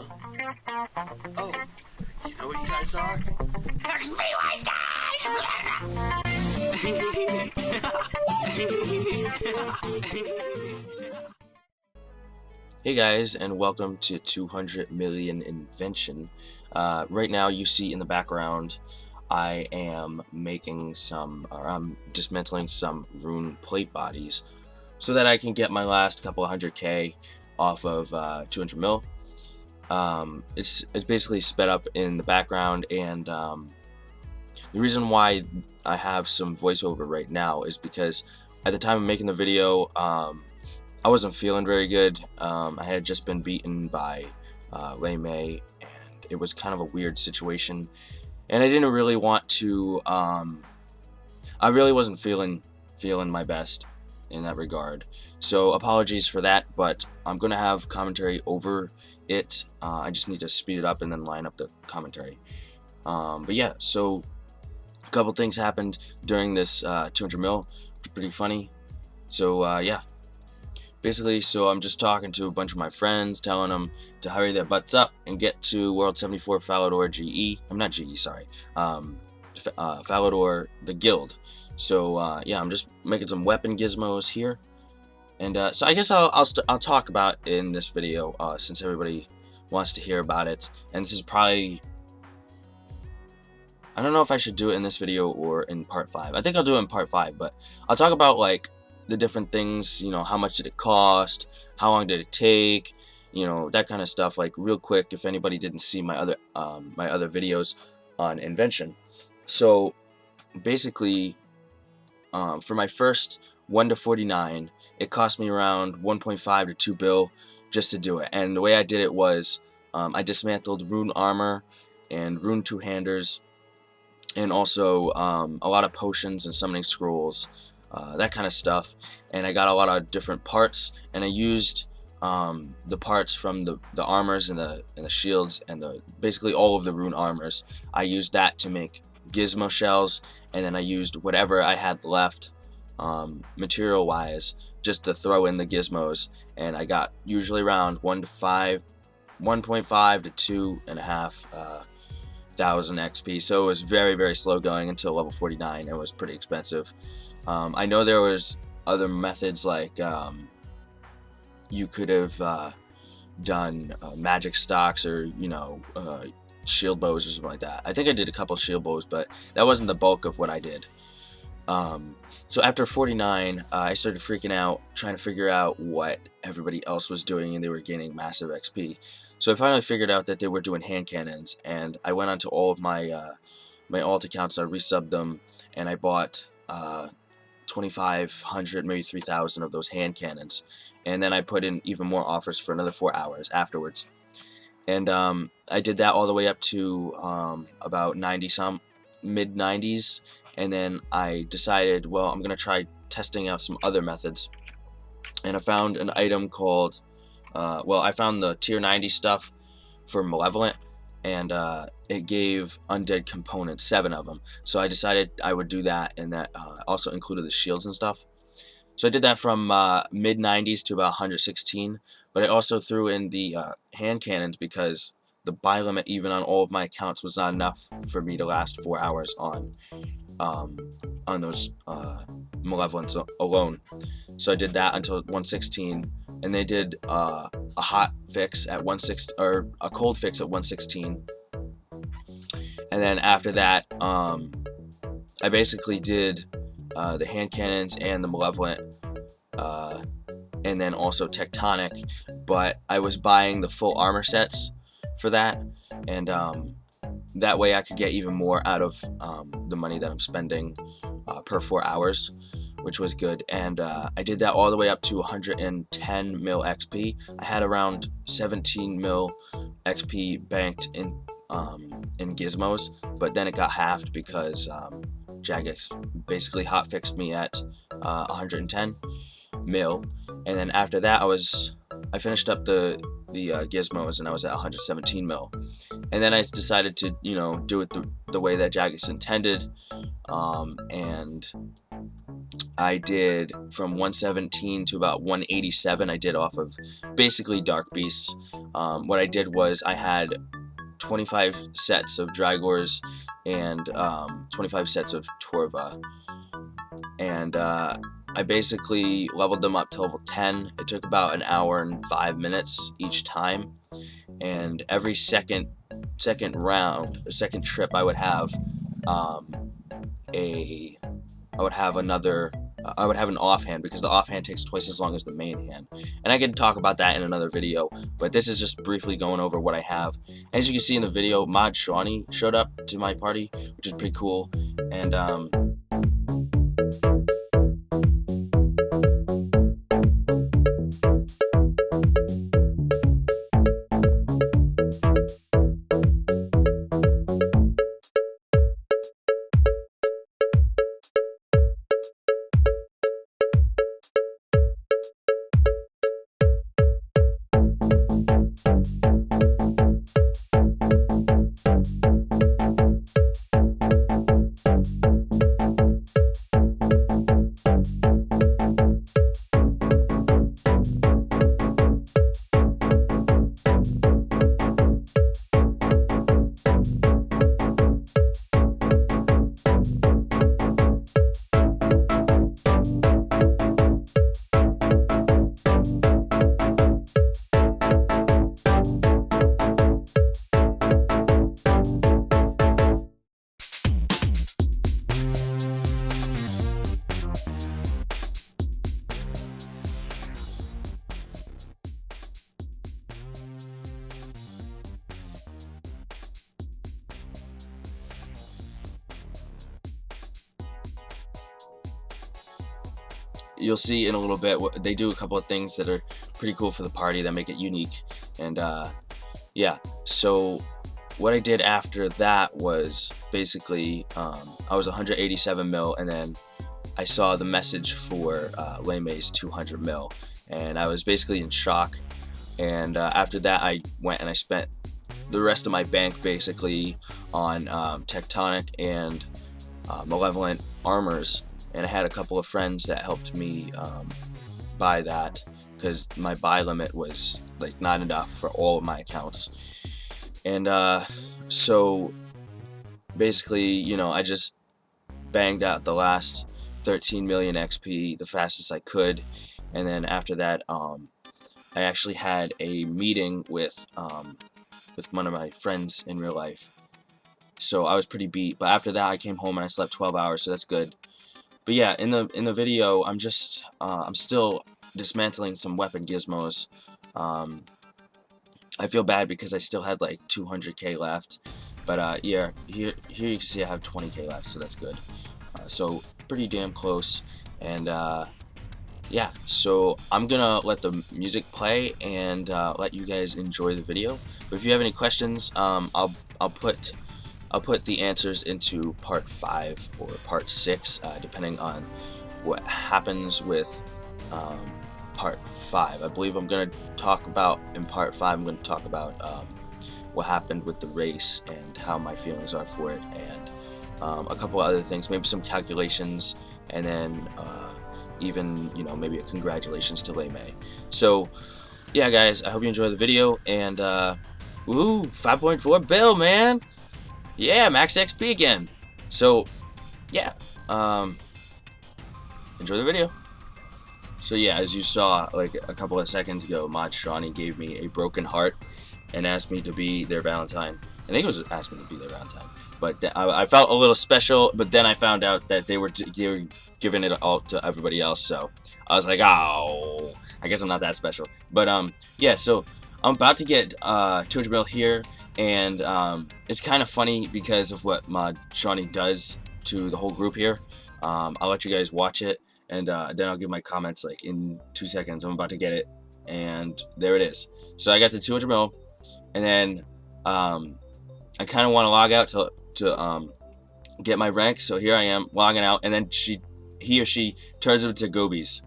Oh, you know what you guys are? Hey guys, and welcome to 200 million Invention. Right now you see in the background I am I'm dismantling some rune plate bodies so that I can get my last couple of 100k off of 200 mil. It's basically sped up in the background, and the reason why I have some voiceover right now is because at the time of making the video, I wasn't feeling very good. I had just been beaten by Lei Mei, and it was kind of a weird situation, and I didn't really want to. I really wasn't feeling my best in that regard. So apologies for that, but I'm gonna have commentary over it. I just need to speed it up and then line up the commentary. But yeah, so a couple things happened during this 200 mil, which is pretty funny. So yeah. Basically, so I'm just talking to a bunch of my friends, telling them to hurry their butts up and get to World 74 Falador GE. I'm not GE, sorry. Falador, the guild. So yeah, I'm just making some weapon gizmos here, and so I guess I'll talk about it in this video since everybody wants to hear about it. And this is probably, I don't know if I should do it in this video or in part 5. I think I'll do it in part 5, but I'll talk about like the different things, you know, how much did it cost, how long did it take, you know, that kind of stuff, like real quick, if anybody didn't see my other videos on Invention. So basically, for my first 1 to 49, it cost me around 1.5 to 2 bill just to do it. And the way I did it was I dismantled rune armor and rune two-handers, and also a lot of potions and summoning scrolls, that kind of stuff. And I got a lot of different parts, and I used the parts from the armors and the shields and basically all of the rune armors. I used that to make gizmo shells, and then I used whatever I had left material wise just to throw in the gizmos, and I got usually around 1.5 to 2.5 thousand XP. So it was very, very slow going until level 49, and it was pretty expensive. I know there was other methods, like you could have done magic stocks, or you know, shield bows or something like that. I think I did a couple shield bows, but that wasn't the bulk of what I did. So after 49, I started freaking out, trying to figure out what everybody else was doing, and they were gaining massive XP. So I finally figured out that they were doing hand cannons, and I went onto all of my my alt accounts, and I resubbed them, and I bought 2,500, maybe 3,000 of those hand cannons, and then I put in even more offers for another 4 hours afterwards. And I did that all the way up to about 90 some, mid 90s, and then I decided, well, I'm gonna try testing out some other methods, and I found an item called well, I found the tier 90 stuff for Malevolent, and it gave undead components, 7 of them. So I decided I would do that, and that also included the shields and stuff. So I did that from mid 90s to about 116, but I also threw in the hand cannons because the buy limit even on all of my accounts was not enough for me to last 4 hours on those Malevolents alone. So I did that until 116, and they did a hot fix at 116, or a cold fix at 116. And then after that, I basically did the hand cannons and the Malevolent, and then also Tectonic, but I was buying the full armor sets for that, and that way I could get even more out of the money that I'm spending per 4 hours, which was good. And I did that all the way up to 110 mil XP. I had around 17 mil XP banked in gizmos, but then it got halved because Jagex basically hotfixed me at 110 mil, and then after that I finished up the gizmos, and I was at 117 mil, and then I decided to, you know, do it the way that Jagex intended, and I did from 117 to about 187. I did off of basically Dark Beasts. what I did was I had 25 sets of Drygors and 25 sets of Torva, and I basically leveled them up to level 10. It took about an hour and 5 minutes each time, and every second round, or second trip, I would have I would have an offhand, because the offhand takes twice as long as the main hand. And I could talk about that in another video, but this is just briefly going over what I have. As you can see in the video, Mod Shawnee showed up to my party, which is pretty cool. And you'll see in a little bit they do a couple of things that are pretty cool for the party that make it unique. And yeah, so what I did after that was basically I was 187 mil, and then I saw the message for Lei Mei's 200 mil, and I was basically in shock. And after that, I went and I spent the rest of my bank basically on Tectonic and Malevolent armors. And I had a couple of friends that helped me buy that, because my buy limit was like not enough for all of my accounts. And so basically, you know, I just banged out the last 13 million XP the fastest I could. And then after that, I actually had a meeting with one of my friends in real life. So I was pretty beat. But after that, I came home and I slept 12 hours, so that's good. But yeah, in the video, I'm still dismantling some weapon gizmos. I feel bad because I still had like 200k left, but yeah, here you can see I have 20k left, so that's good. So pretty damn close. And yeah, so I'm gonna let the music play and let you guys enjoy the video. But if you have any questions, I'll put the answers into part 5 or part 6, depending on what happens with part 5. I believe I'm going to talk about, in part 5, I'm going to talk about what happened with the race and how my feelings are for it, and a couple of other things, maybe some calculations, and then even, you know, maybe a congratulations to Lei Mei. So yeah, guys, I hope you enjoy the video, and woo, 5.4 bill, man. Yeah, max XP again. So yeah, enjoy the video. So yeah, as you saw like a couple of seconds ago, Mod Shawnee gave me a broken heart and asked me to be their Valentine. I think it was asked me to be their Valentine, but I felt a little special. But then I found out that they were giving it all to everybody else. So I was like, oh, I guess I'm not that special. But yeah, so I'm about to get 200 mil here. And it's kind of funny because of what Mod Shawnee does to the whole group here. I'll let you guys watch it, and then I'll give my comments like in 2 seconds. I'm about to get it, and there it is. So I got the 200 mil, and then I kind of want to log out to get my rank. So here I am logging out, and then he or she turns into Gobies.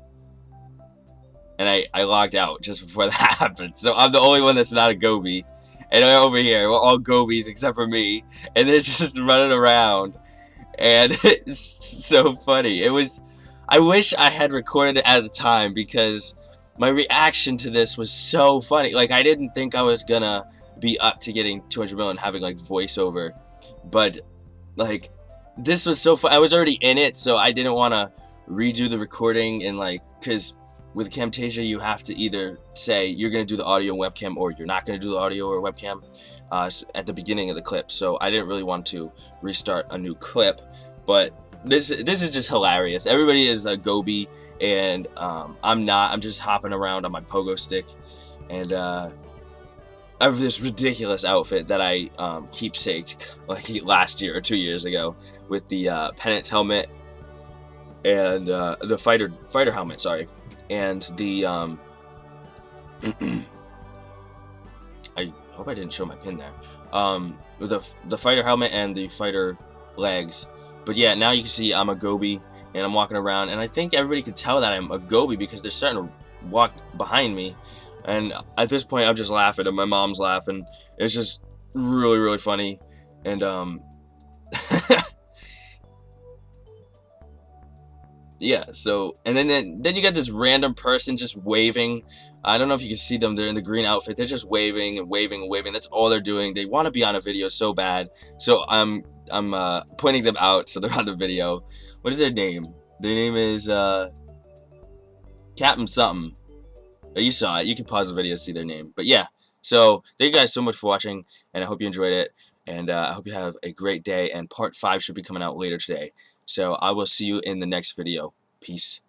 And I logged out just before that happened. So I'm the only one that's not a Gobi. And over here, we're all Gobies except for me, and they're just running around, and it's so funny. I wish I had recorded it at the time, because my reaction to this was so funny. Like, I didn't think I was gonna be up to getting 200 million having like voiceover, but like this was so fun. I was already in it, so I didn't want to redo the recording, and like, because with Camtasia you have to either say you're gonna do the audio and webcam or you're not gonna do the audio or webcam at the beginning of the clip. So I didn't really want to restart a new clip, but this is just hilarious. Everybody is a goby, and I'm not. I'm just hopping around on my pogo stick, and I have this ridiculous outfit that I keepsaked like last year or 2 years ago with the penance helmet and the fighter helmet, sorry, and the I hope I didn't show my pin there. The fighter helmet and the fighter legs. But yeah, now you can see I'm a goby, and I'm walking around, and I think everybody can tell that I'm a goby because they're starting to walk behind me. And at this point, I'm just laughing, and my mom's laughing. It's just really, really funny. And yeah. So, and then you got this random person just waving. I don't know if you can see them. They're in the green outfit. They're just waving and waving and waving. That's all they're doing. They want to be on a video so bad. So I'm pointing them out so they're on the video. What is their name? Their name is Captain something. You saw it. You can pause the video to see their name. But yeah. So thank you guys so much for watching, and I hope you enjoyed it. And I hope you have a great day. And part 5 should be coming out later today. So I will see you in the next video. Peace.